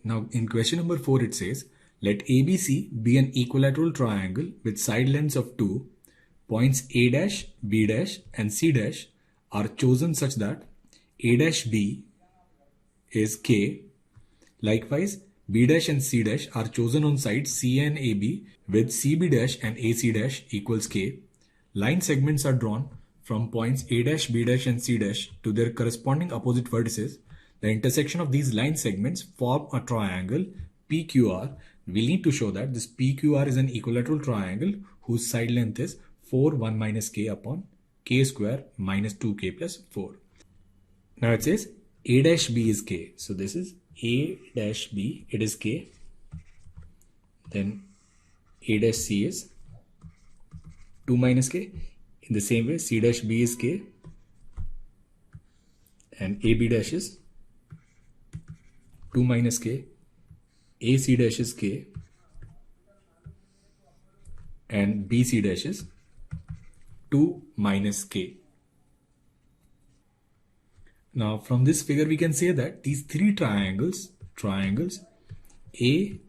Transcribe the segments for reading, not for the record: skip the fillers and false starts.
Now in question number 4 it says, let ABC be an equilateral triangle with side lengths of 2, points A dash, B dash and C dash are chosen such that A dash B is K. Likewise, B dash and C dash are chosen on sides C and AB with CB dash and AC dash equals K. Line segments are drawn from points A dash, B dash and C dash to their corresponding opposite vertices. The intersection of these line segments form a triangle PQR. We need to show that this PQR is an equilateral triangle whose side length is 4 1 minus k upon k square minus 2k plus 4. Now it says A dash B is k. So this is A dash B, it is k. Then A dash C is 2 minus k. In the same way, C dash B is k. And AB dash is 2 minus k. AC dash is k. And BC dash is 2 minus k. Now from this figure we can say that these three triangles A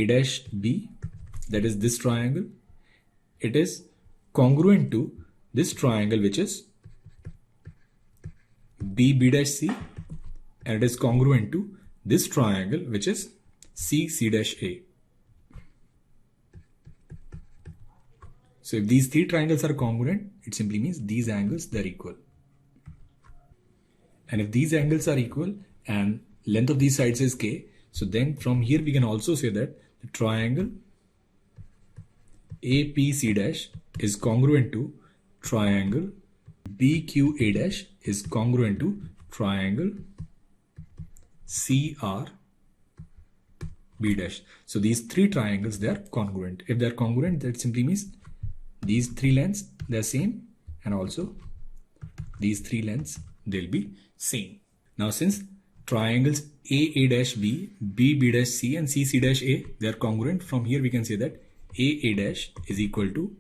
dash B, that is this triangle, it is congruent to this triangle which is B dash C, and it is congruent to this triangle which is C dash A. So if these three triangles are congruent, it simply means these angles, they are equal. And if these angles are equal and length of these sides is k, so then from here we can also say that the triangle APC dash is congruent to triangle BQA dash is congruent to triangle CRB dash. So these three triangles, they are congruent. If they are congruent, that simply means these three lengths, they are same, and also these three lengths, they'll be same. Now since triangles A dash B, B dash C and C dash A, they are congruent, from here we can say that A dash is equal to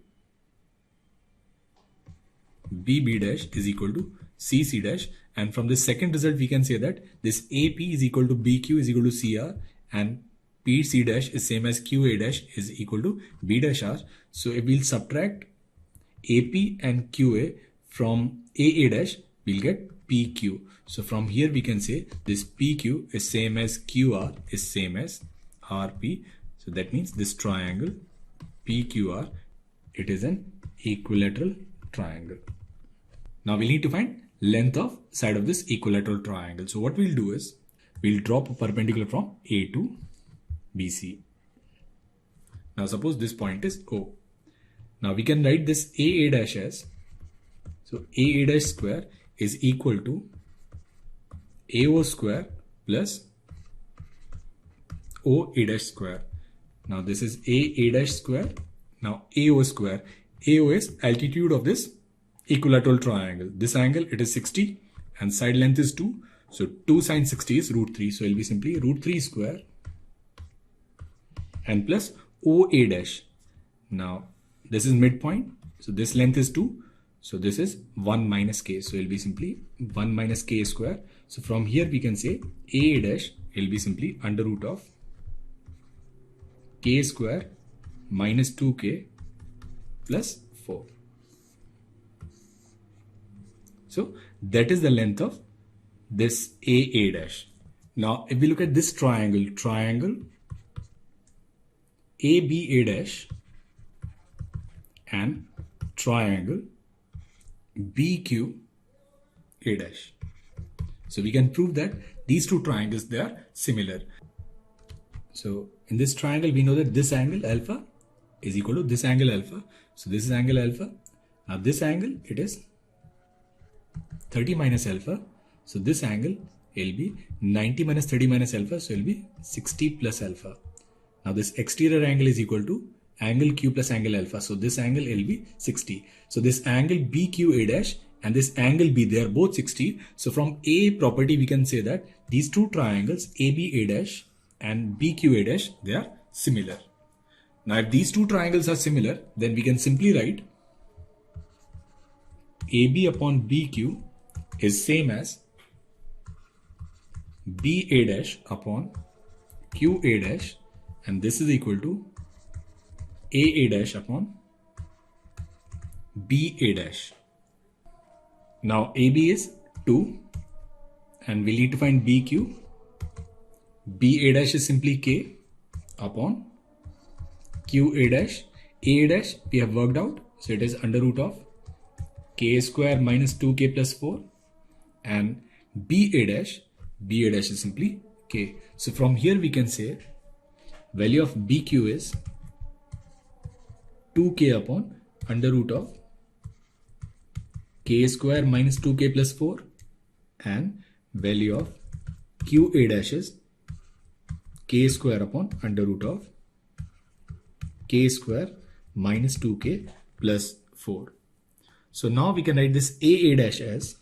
B dash is equal to C dash, and from this second result we can say that this AP is equal to BQ is equal to CR and PC dash is same as QA dash is equal to B dash R. So if we'll subtract AP and QA from A dash, we'll get PQ. So from here we can say this PQ is same as QR is same as RP. So that means this triangle PQR, it is an equilateral triangle. Now we need to find length of side of this equilateral triangle. So what we'll do is we'll drop a perpendicular from A to BC. Now suppose this point is O. Now we can write this A dash as, so A dash square is equal to AO square plus OA dash square. Now this is A dash square. Now AO square. AO is altitude of this equilateral triangle. This angle, it is 60 and side length is 2. So 2 sine 60 is root 3. So it will be simply root 3 square and plus OA dash. Now this is midpoint. So this length is 2. So this is 1 minus k. So it will be simply 1 minus k square. So from here we can say A dash will be simply under root of k square minus 2k plus 4. So that is the length of this A dash. Now if we look at this triangle ABA dash and triangle BQA dash. So we can prove that these two triangles, they are similar. So in this triangle we know that this angle alpha is equal to this angle alpha. So this is angle alpha. Now this angle, it is 30 minus alpha. So this angle will be 90 minus 30 minus alpha. So it will be 60 plus alpha. Now this exterior angle is equal to angle Q plus angle alpha. So this angle will be 60. So this angle BQA dash and this angle B, they are both 60. So from A property we can say that these two triangles ABA dash and BQA dash, they are similar. Now if these two triangles are similar, then we can simply write AB upon BQ is same as BA dash upon qa dash, and this is equal to aa dash upon ba dash. Now AB is 2 and we need to find BQ. BA dash is simply K upon QA dash. A dash we have worked out, so it is under root of K square minus 2K plus 4, and BA dash is simply K. So from here we can say value of BQ is 2K upon under root of K square minus 2K plus 4, and value of QA dash is K square upon under root of K square minus 2K plus 4. So now we can write this AA dash as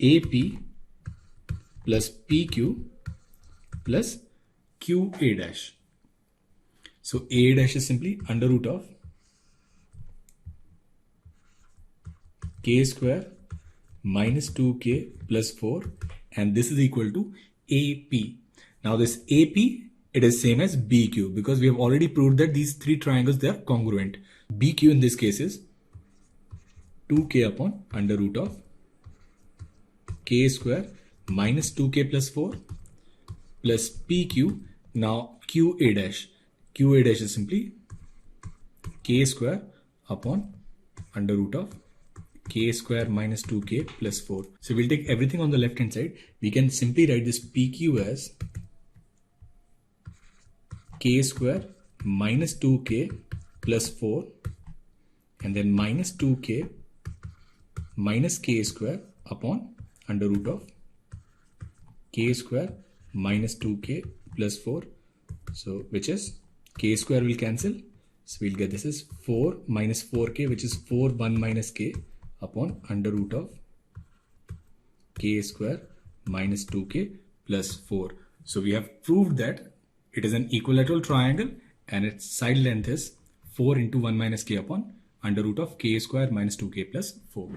AP plus PQ plus QA dash. So AA dash is simply under root of K square minus 2K plus 4, and this is equal to AP. Now this AP, it is same as BQ because we have already proved that these three triangles, they are congruent. BQ in this case is 2K upon under root of K square minus 2K plus 4 plus PQ. Now QA dash is simply K square upon under root of K square minus 2K plus 4. So we'll take everything on the left hand side. We can simply write this PQ as K square minus 2K plus 4, and then minus 2K minus K square upon under root of K square minus 2K plus 4. So which is K square will cancel. So we'll get this is 4 minus 4K, which is 4 1 minus K upon under root of K square minus 2K plus 4. So we have proved that it is an equilateral triangle and its side length is 4 into 1 minus K upon under root of K square minus 2K plus 4.